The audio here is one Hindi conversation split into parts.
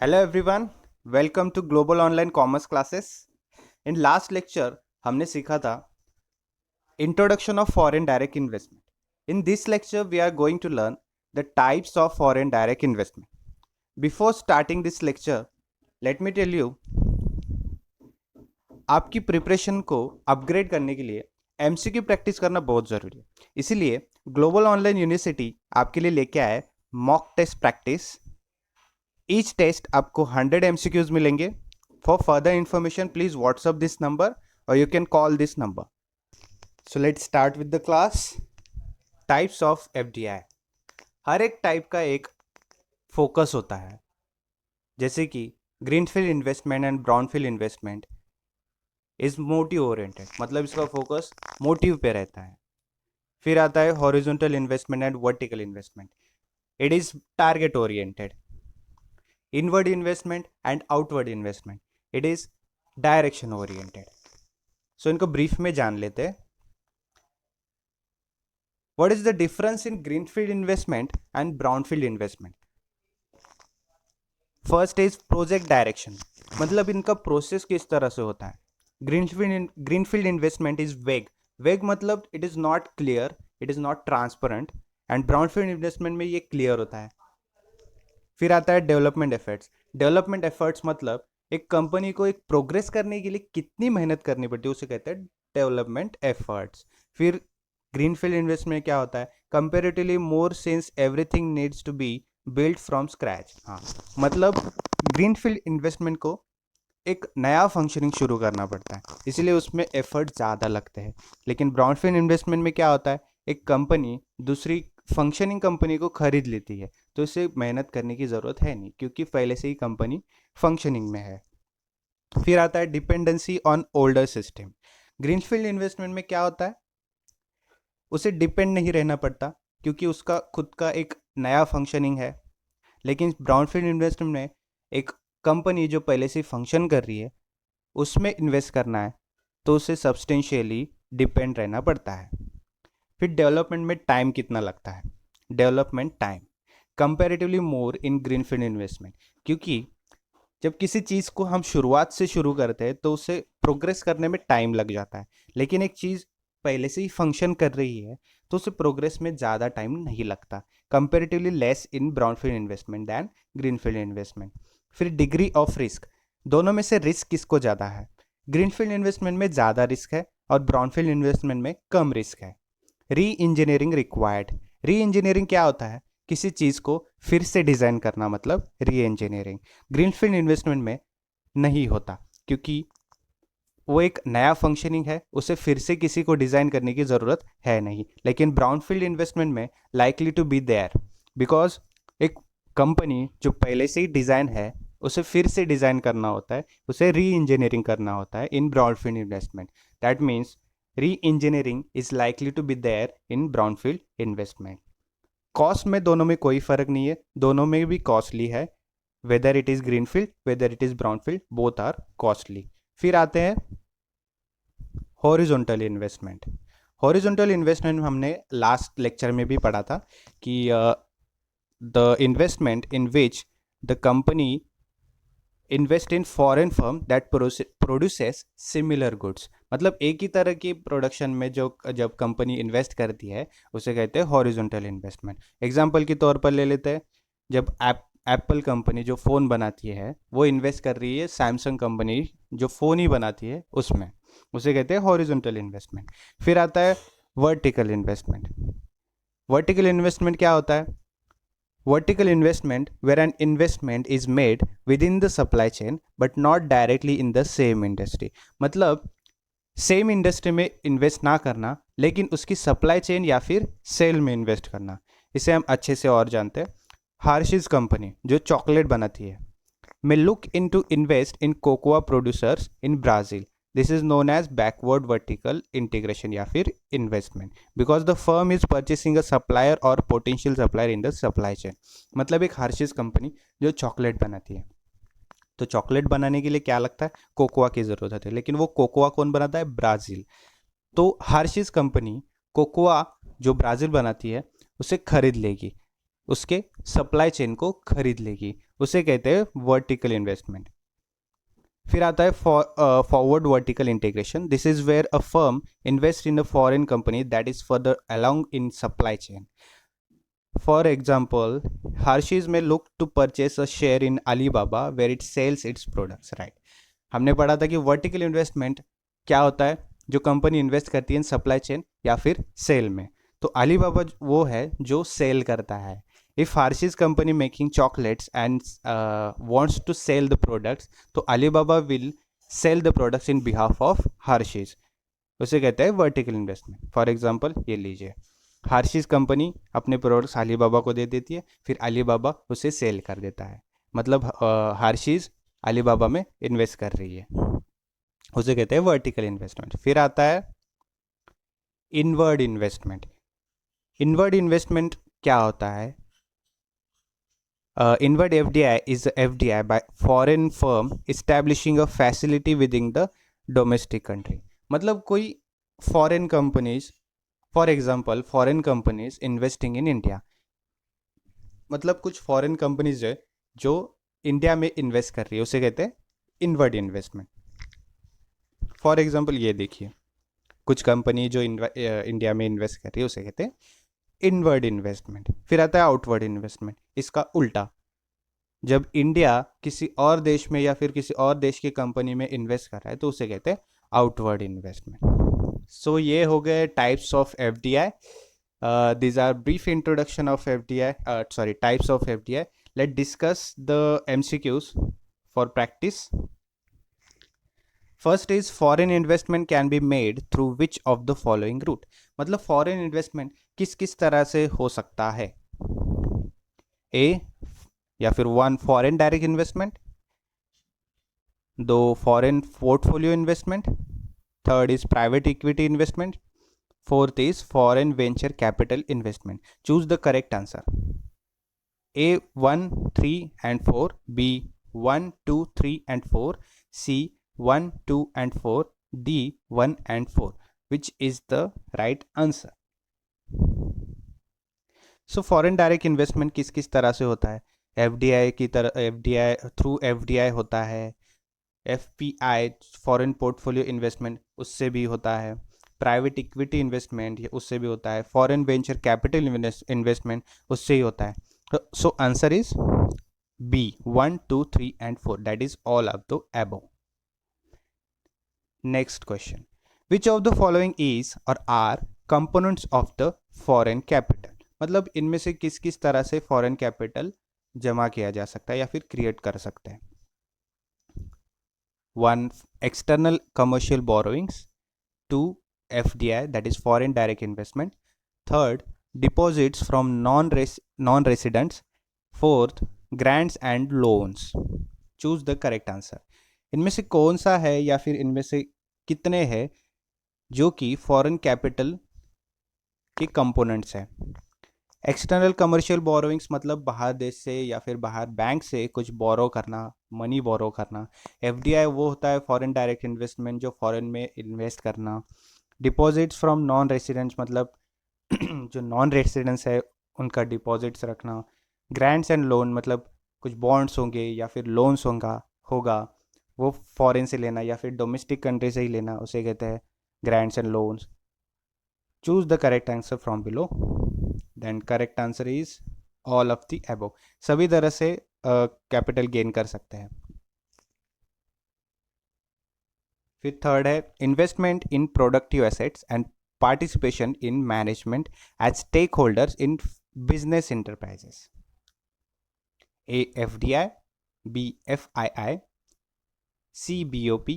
Hello everyone, welcome to global online commerce classes. In last lecture हमने सीखा था introduction of foreign direct investment. In this lecture we are going to learn the types of foreign direct investment. Before starting this lecture, let me tell you, आपकी प्रिपरेशन को अपग्रेड करने के लिए एमसीक्यू प्रैक्टिस करना बहुत ज़रूरी है। इसीलिए ग्लोबल ऑनलाइन यूनिवर्सिटी आपके लिए लेके आए mock test practice. Each test आपको 100 MCQs मिलेंगे। For further information please WhatsApp this number और you can call this number. So let's start with the class. Types of FDI. हर एक टाइप का एक फोकस होता है, जैसे कि greenfield investment and brownfield investment is motive oriented, मतलब इसका फोकस मोटिव पे रहता है। फिर आता है horizontal investment and vertical investment, it is target oriented. Inward investment and outward investment, it is direction oriented. So इनको ब्रीफ में जान लेते हैं। What is the difference in greenfield investment and brownfield investment? First is project direction, मतलब इनका प्रोसेस किस तरह से होता है। ग्रीनफील्ड इन्वेस्टमेंट इज वेग मतलब it is not clear, it is not transparent. And brownfield investment में ये क्लियर होता है। फिर आता है डेवलपमेंट एफर्ट्स। डेवलपमेंट एफर्ट्स मतलब एक कंपनी को एक प्रोग्रेस करने के लिए कितनी मेहनत करनी पड़ती है, उसे कहते हैं डेवलपमेंट एफर्ट्स। फिर ग्रीनफील्ड इन्वेस्टमेंट क्या होता है, comparatively more since everything needs to be build from scratch. हाँ, मतलब ग्रीनफील्ड इन्वेस्टमेंट को एक नया फंक्शनिंग शुरू करना पड़ता है, इसीलिए उसमें एफर्ट ज़्यादा लगते हैं। लेकिन ब्राउनफील्ड इन्वेस्टमेंट में क्या होता है, एक कंपनी दूसरी फंक्शनिंग कंपनी को खरीद लेती है, तो इसे मेहनत करने की ज़रूरत है नहीं, क्योंकि पहले से ही कंपनी फंक्शनिंग में है। फिर आता है dependency on older system. Greenfield investment में क्या होता है, उसे डिपेंड नहीं रहना पड़ता, क्योंकि उसका खुद का एक नया फंक्शनिंग है। लेकिन ब्राउनफील्ड इन्वेस्टमेंट में एक कंपनी जो पहले से फंक्शन कर रही है उसमें इन्वेस्ट करना है, तो उसे सब्सटेंशियली डिपेंड रहना पड़ता है। फिर डेवलपमेंट में टाइम कितना लगता है, डेवलपमेंट टाइम कंपैरेटिवली मोर इन ग्रीनफील्ड इन्वेस्टमेंट, क्योंकि जब किसी चीज़ को हम शुरुआत से शुरू करते हैं तो उसे प्रोग्रेस करने में टाइम लग जाता है। लेकिन एक चीज़ पहले से ही फंक्शन कर रही है तो उसे प्रोग्रेस में ज़्यादा टाइम नहीं लगता, comparatively less in brownfield investment than greenfield investment. फिर डिग्री ऑफ रिस्क, दोनों में से रिस्क किसको ज़्यादा है, ग्रीनफील्ड इन्वेस्टमेंट में ज़्यादा रिस्क है और ब्राउनफील्ड इन्वेस्टमेंट में कम रिस्क है। री इंजीनियरिंग रिक्वायर्ड। री इंजीनियरिंग क्या होता है, किसी चीज़ को फिर से डिज़ाइन करना, मतलब री इंजीनियरिंग। ग्रीनफील्ड इन्वेस्टमेंट में नहीं होता, क्योंकि वो एक नया फंक्शनिंग है, उसे फिर से किसी को डिज़ाइन करने की ज़रूरत है नहीं। लेकिन ब्राउनफील्ड इन्वेस्टमेंट में likely to be there, because एक कंपनी जो पहले से ही डिज़ाइन है उसे फिर से डिज़ाइन करना होता है, उसे री इंजीनियरिंग करना होता है in brownfield investment. That means re engineering is likely to be there in brownfield investment. Cost में दोनों में कोई फर्क नहीं है, दोनों में भी कॉस्टली है, whether it is greenfield whether it is brownfield, both are costly. फिर आते हैं हॉरिजॉन्टल इन्वेस्टमेंट। हॉरिजॉन्टल इन्वेस्टमेंट हमने लास्ट लेक्चर में भी पढ़ा था कि the investment in which the company invest in foreign firm that produces similar goods, मतलब एक ही तरह की प्रोडक्शन में जो जब कंपनी इन्वेस्ट करती है उसे कहते हैं हॉरिजॉन्टल इन्वेस्टमेंट। एग्जांपल के तौर पर ले लेते हैं, जब एप्पल कंपनी जो फ़ोन बनाती है वो इन्वेस्ट कर रही है सैमसंग कंपनी जो फ़ोन ही बनाती है उसमें, उसे कहते हैं हॉरिजॉन्टल इन्वेस्टमेंट। फिर आता है वर्टिकल इन्वेस्टमेंट। वर्टिकल इन्वेस्टमेंट क्या होता है, vertical investment where an investment is made within the supply chain but not directly in the same industry, मतलब सेम इंडस्ट्री में इन्वेस्ट ना करना लेकिन उसकी सप्लाई चेन या फिर सेल में इन्वेस्ट करना। इसे हम अच्छे से और जानते हैं। हार्शीज कंपनी जो चॉकलेट बनाती है may look into invest in cocoa producers in Brazil. This is known as backward vertical integration या फिर investment, because the firm is purchasing a supplier or potential supplier in the supply chain. मतलब एक हार्शीज कंपनी जो चॉकलेट बनाती है, तो चॉकलेट बनाने के लिए क्या लगता है, कोकोआ की ज़रूरत होती है, लेकिन वो कोकोआ कौन बनाता है, ब्राज़ील। तो हार्शीज कंपनी कोकोआ जो ब्राज़ील बनाती है उसे खरीद लेगी, उसके सप्लाई चेन को खरीद लेगी, उसे कहते हैं वर्टिकल इन्वेस्टमेंट। फिर आता है forward vertical integration. This is where a firm invest in a foreign company that is further along in supply chain. For example, Hershey's may look to purchase a share in Alibaba where it sells its products, right? हमने पढ़ा था कि वर्टिकल इन्वेस्टमेंट क्या होता है, जो कंपनी इन्वेस्ट करती है इन सप्लाई चेन या फिर सेल में। तो अलीबाबा वो है जो सेल करता है। If Hershey's company making chocolates and wants to sell the products, तो Alibaba will sell the products in behalf of Hershey's, उसे कहते हैं वर्टिकल इन्वेस्टमेंट। फॉर एग्जाम्पल ये लीजिए, Hershey's कंपनी अपने प्रोडक्ट्स अलीबाबा को दे देती है, फिर अलीबाबा उसे सेल कर देता है, मतलब Hershey's अलीबाबा में इन्वेस्ट कर रही है, उसे कहते हैं वर्टिकल इन्वेस्टमेंट। फिर आता है इनवर्ड इन्वेस्टमेंट। इनवर्ड इन्वेस्टमेंट क्या होता है? Inward FDI is FDI bye foreign firm establishing a facility with in the domestic country. मतलब कोई foreign companies, for example foreign companies investing in India, मतलब कुछ फॉरेन कंपनीज है जो इंडिया में इन्वेस्ट कर रही है, उसे कहते हैं इनवर्ड इन्वेस्टमेंट। फॉर एग्जाम्पल ये देखिए, कुछ कंपनी जो इंडिया में इन्वेस्ट कर रही है उसे कहते हैं इनवर्ड इन्वेस्टमेंट। फिर आता है आउटवर्ड इन्वेस्टमेंट, इसका उल्टा, जब इंडिया किसी और देश में या फिर किसी और देश की कंपनी में इन्वेस्ट कर रहा है तो उसे कहते हैं आउटवर्ड इन्वेस्टमेंट। सो ये हो गए types of FDI. these are brief introduction of FDI, types of FDI. Let's discuss the MCQs for practice. First is foreign investment can be made through which of the following route? मतलब foreign investment किस किस तरह से हो सकता है? A या फिर 1 foreign direct investment, 2 foreign portfolio investment, third is private equity investment, fourth is foreign venture capital investment. Choose the correct answer. A 1, 3 and 4, B 1, 2, 3 and 4, C 1, 2 and 4, D 1 and 4. Which is the right answer? So foreign direct investment किस किस तरह से होता है? FDI की तरह, FDI थ्रू FDI होता है, FPI फॉरेन पोर्टफोलियो इन्वेस्टमेंट उससे भी होता है, प्राइवेट इक्विटी इन्वेस्टमेंट उससे भी होता है, फॉरेन वेंचर कैपिटल इन्वेस्टमेंट उससे ही होता है। So answer is B 1, 2, 3 and 4, that is all of the above. Next question, which of the following is or are components of the foreign capital? मतलब इनमें से किस किस तरह से फॉरेन कैपिटल जमा किया जा सकता है या फिर क्रिएट कर सकते हैं? 1 external commercial borrowings, 2 FDI that is foreign direct investment, third deposits from non-residents, fourth grants and loans. Choose the correct answer. इनमें से कौन सा है या फिर इनमें से कितने हैं जो कि फॉरेन कैपिटल के कंपोनेंट्स हैं? एक्सटर्नल कमर्शियल बोरोइंग्स मतलब बाहर देश से या फिर बाहर बैंक से कुछ बोरो करना, मनी बोरो करना। एफडीआई वो होता है फॉरेन डायरेक्ट इन्वेस्टमेंट, जो फॉरेन में इन्वेस्ट करना। डिपॉजिट्स फ्रॉम नॉन रेसिडेंट्स मतलब जो नॉन रेसिडेंट्स है उनका डिपॉजिट्स रखना। ग्रांट्स एंड लोन मतलब कुछ बॉन्ड्स होंगे या फिर लोन्स होगा वो फॉरेन से लेना या फिर डोमेस्टिक कंट्री से ही लेना, उसे कहते हैं grants and loans. Choose the correct answer from below. Then correct answer is all of the above. सभी तरह से कैपिटल गेन कर सकते हैं। फिर थर्ड है investment in productive assets and participation in management as stake holders in business enterprises. A FDI, B FII, C BOP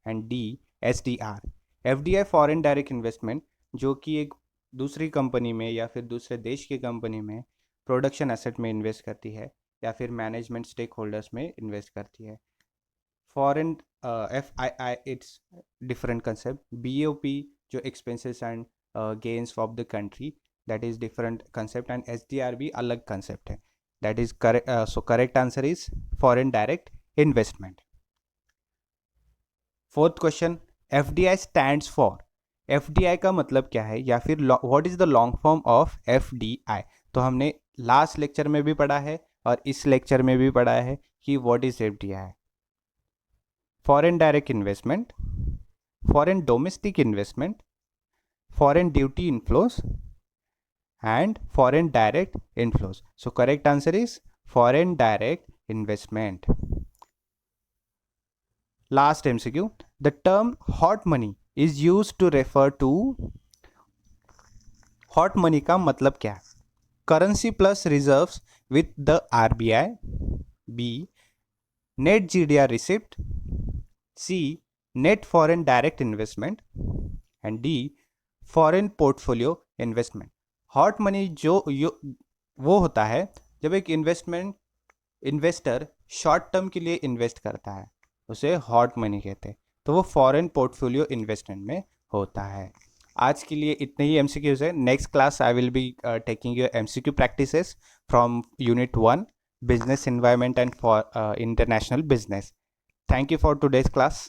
and D SDR. FDI foreign direct investment जो कि एक दूसरी कंपनी में या फिर दूसरे देश की कंपनी में प्रोडक्शन एसेट में इन्वेस्ट करती है या फिर मैनेजमेंट स्टेक होल्डर्स में इन्वेस्ट करती है। Foreign FII it's different concept. BOP जो expenses and gains of the country, that is different concept, and SDR भी अलग कंसेप्ट है। That is correct. So correct answer is foreign direct investment. Fourth question, FDI stands for. FDI का मतलब क्या है या फिर what is the long form of FDI? तो हमने लास्ट लेक्चर में भी पढ़ा है और इस लेक्चर में भी पढ़ा है कि what is FDI. Foreign direct investment, foreign domestic investment, foreign duty inflows and foreign direct inflows. So correct answer is foreign direct investment. Last MCQ. The term hot money is used to refer to, hot money का मतलब क्या है? Currency plus reserves with the RBI. B. Net GDR receipt. C. Net foreign direct investment. And D. Foreign portfolio investment. Hot money वो होता है जब एक इन्वेस्टर शॉर्ट टर्म के लिए इन्वेस्ट करता है, उसे हॉट मनी कहते हैं। तो वो फॉरेन पोर्टफोलियो इन्वेस्टमेंट में होता है। आज के लिए इतने ही एमसीक्यूज है। Next class I will be taking your MCQ practices from unit 1 business environment and for international business. Thank you for today's class.